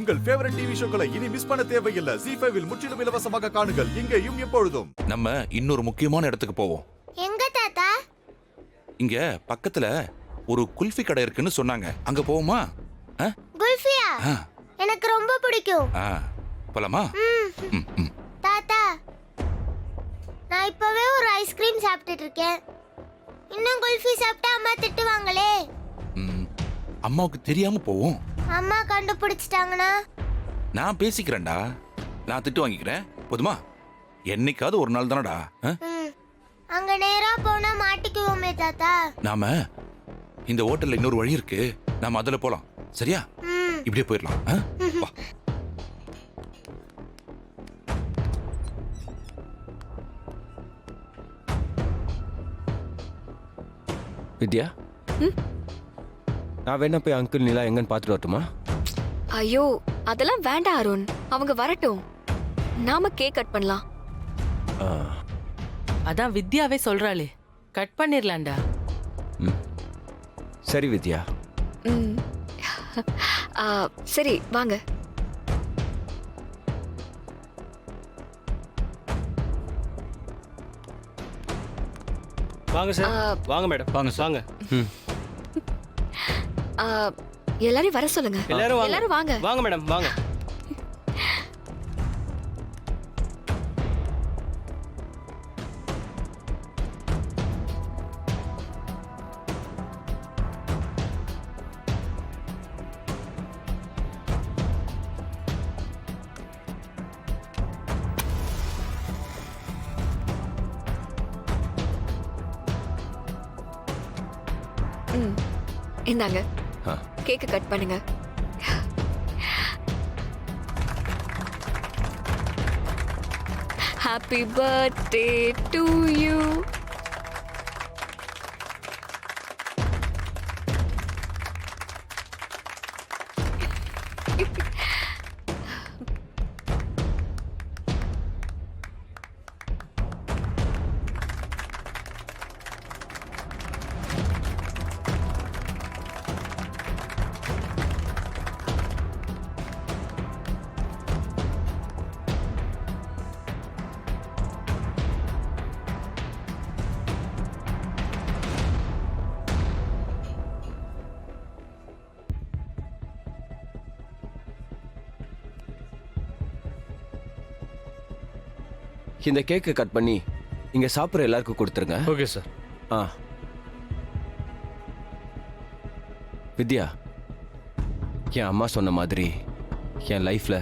உங்கள் favourite TV ஷோக்களை இனி miss பண்ண தேவையில்லை. ஜீ5 இல் முற்றிலும் இலவசமாக காணுங்கள், இங்கேயும் எப்பொழுதும். நம்ம இன்னொரு முக்கியமான இடத்துக்கு போவோம். எங்க தாத்தா? இங்க பக்கத்துல ஒரு குல்ஃபி கடை இருக்குன்னு சொன்னாங்க, அங்க போவோமா? குல்ஃபியா? எனக்கு ரொம்ப பிடிக்கும். போலாமா? தாத்தா, நான் இப்பவே ஒரு ஐஸ்கிரீம் சாப்பிட்டுட்டு இருக்கேன். இன்னும் குல்ஃபி சாப்பிட்டா அம்மா திட்டுவாங்களே. அம்மாவுக்கு தெரியாம போவோம். அம்மா கண்டுபிடிச்சிட்டாங்கன்னா நான் பேசிக்கிறேன்டா, நான் திட்டு வாங்கிக்கிறேன், போதுமா? என்னைக்காவது ஒரு நாள் தானடா. அங்க நேரா போனா மாட்டிக்குவோமே தாத்தா. நாம இந்த ஹோட்டல்ல இன்னொரு வழி இருக்கு, நாம அதுல போலாம், சரியா? இப்படியே போயிடலாம். வா. வித்யா, நான் வேணா போய் அங்கிள் நிலா எங்கன்னு பார்த்துட்டு வரட்டுமா? ஐயோ, அதெல்லாம் வேண்டாம் அருண், அவங்க வரட்டும், நாம கேக் கட் பண்ணலாம். அதான் வித்யாவே சொல்றாளே, கட் பண்ணிரலாம்டா. சரி வித்யா. சரி வாங்க. வாங்க சார். வாங்க மேடம். வாங்க வாங்க. எல்லாரும் வர சொல்லுங்க. எல்லாரும் வாங்க. வாங்க மேடம், வாங்க. இந்தாங்க, கேக் கட் பண்ணுங்க. Happy birthday to you. இந்த கேக்கை கட் பண்ணி இங்க சாப்பிட்ற எல்லாருக்கும் கொடுத்துருங்க. Okay sir. வித்யா, என் அம்மா சொன்ன மாதிரி என் லைஃப்ல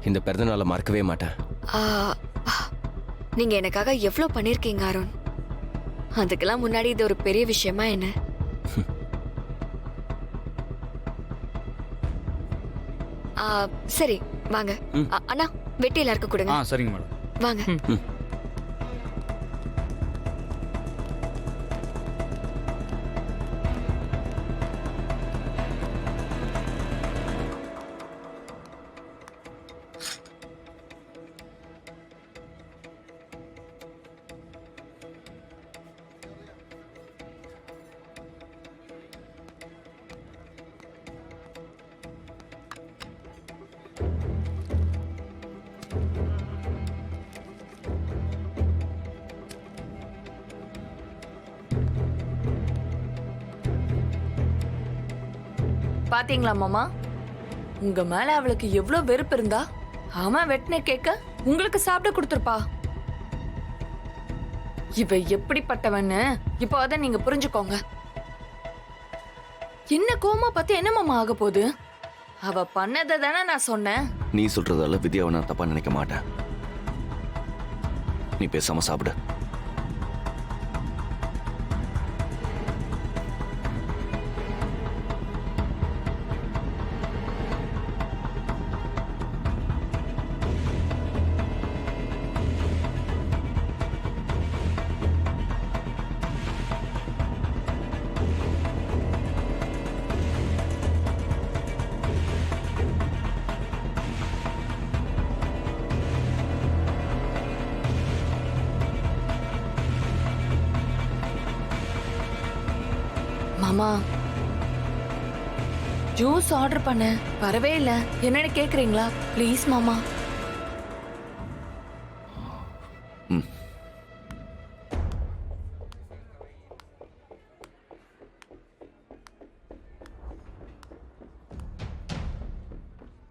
இந்த பிறந்தநாளை மறக்கவே மாட்டேன். நீங்க எனக்காக எவ்வளவு பண்ணிருக்கீங்க அருண், அதுக்கெல்லாம் முன்னாடி இது ஒரு பெரிய விஷயமா என்ன? சரி வாங்க. அண்ணா, வெட்டி எல்லாருக்கும் கொடுங்க. சரிங்க மேடம். வாங்க. பாத்தீங்களா மாமா, உங்க மேல அவளுக்கு எவ்வளவு வெறுப்பு இருந்தா ஆமா வெட்டின கேக்க உங்களுக்கு சாப்பிட கொடுத்துருப்பா. இவ எப்படிப்பட்டவன்னு இப்போ அத நீங்க புரிஞ்சுக்கோங்க. என்ன கோமா பத்தி என்ன மாமா ஆக போகுது? அவ பண்ணதை தானே நான் சொன்னேன். நீ சொல்றதால வித்யாவை நான் தப்பா நினைக்க மாட்டேன். நீ பேசாம சாப்பிடு. மாமா, ஜூஸ் ஆர்டர் பண்ணேன் வரவே இல்ல என்னன்னு கேக்குறீங்களா ப்ளீஸ் மாமா. ம்.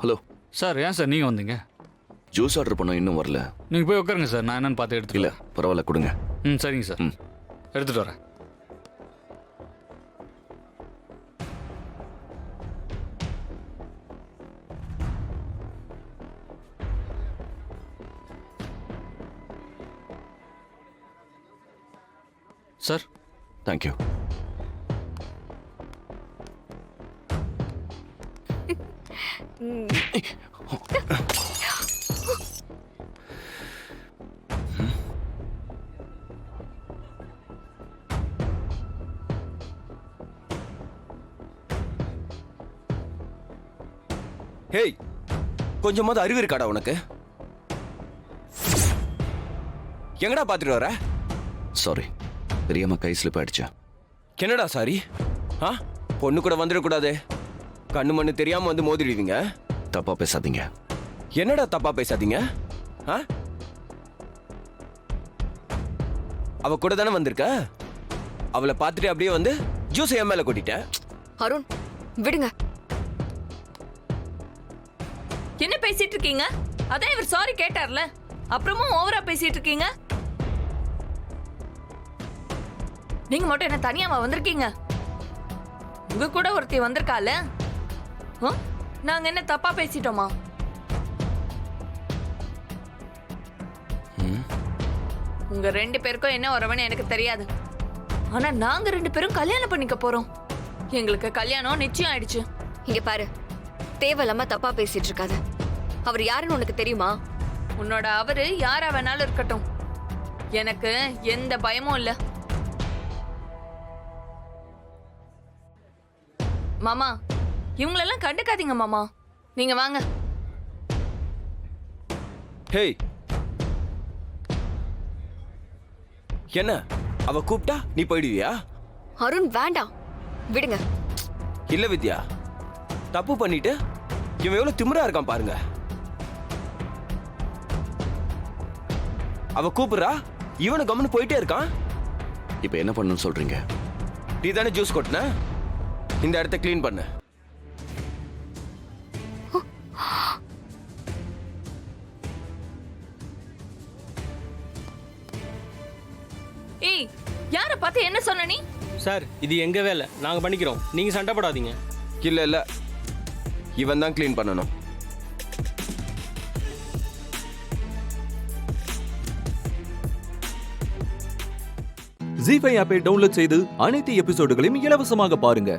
ஹலோ சார் ஏன் சார் நீங்கள் வந்தீங்க? ஜூஸ் ஆர்டர் பண்ண இன்னும் வரல. நீங்கள் போய் உட்காருங்க சார், நான் என்னன்னு பார்த்து எடுத்துட்டு இல்ல பரவாயில்ல கொடுங்க. ம் சரிங்க சார், ம். எடுத்துகிட்டு வரேன். Sir thank you. ஹேய், கொஞ்சமாவது அறிவு இருக்காடா உனக்கு? எங்கடா பார்த்துட்டு வர? சாரி, தெரியாம கை ஸ்லிப் ஆயிடுச்சா? என்னடா சாரி? ஆ, பொண்ணு கூட வந்துடக்கூடாது. கண்ணு மண்ணு தெரியாம வந்து மோதிடுவீங்க. தப்பா பேசாதீங்க. என்னடா தப்பா பேசாதீங்க? ஆ, அவ கூட தானே வந்திருக்க. அவளை பார்த்துட்டு அப்படியே வந்து ஜூஸ் என் மேல கொட்டிட்ட. அருண் விடுங்க. என்ன பேசிட்டு இருக்கீங்க? அதான் இவர் சாரி கேட்டார்ல, அப்புறமும் ஓவரா பேசிட்டு இருக்கீங்க. நீங்க மட்டும் என்ன தனியாவா வந்திருக்கீங்க? உங்க கூட ஒருத்தி வந்திருக்கால. நாங்க என்ன தப்பா பேசிட்டோமா? உங்க 2 பேருக்கும் என்ன வரவன்னு எனக்கு தெரியாது. ஆனா நாங்க 2 பேரும் கல்யாணம் பண்ணிக்க போறோம். எங்களுக்கு கல்யாணம் நிச்சயம் ஆயிடுச்சு. இங்க பாரு, தேவையில்லாம தப்பா பேசிட்டு இருக்காத. அவர் யாருன்னு உனக்கு தெரியுமா? உன்னோட அவரு யாரா வேணாலும் இருக்கட்டும், எனக்கு எந்த பயமும் இல்ல. மாமா, இவங்களெல்லாம் கண்டுக்காதீங்க மாமா, நீங்க வாங்க. ஹேய், என்ன அவ கூப்பிட்டா நீ போயிடுவியா? அருண் வேண்டாம், விடுங்க. இல்ல வித்யா, தப்பு பண்ணிட்டு இவன் எவ்வளவு திமிரா இருக்கான் பாருங்க. அவ கூப்பிடுறா, இவனு கம்முன்னு போயிட்டே இருக்கான். இப்போ என்ன பண்ணணும்னு சொல்றீங்க? நீ தானே ஜூஸ் கொட்டின, இந்த இடத்த க்ளீன் பண்ணு. ஏய், யார பார்த்து என்ன சொன்ன நீ? சார் இது எங்கள் வேலை, நாங்கள் பண்ணிக்கிறோம், நீங்கள் சண்டை போடாதீங்க. இல்ல இல்ல, இவன் தான் க்ளீன் பண்ணணும். ஜீ5 ஆப்பை டவுன்லோட் செய்து அனைத்து எபிசோடுகளையும் இலவசமாக பாருங்க.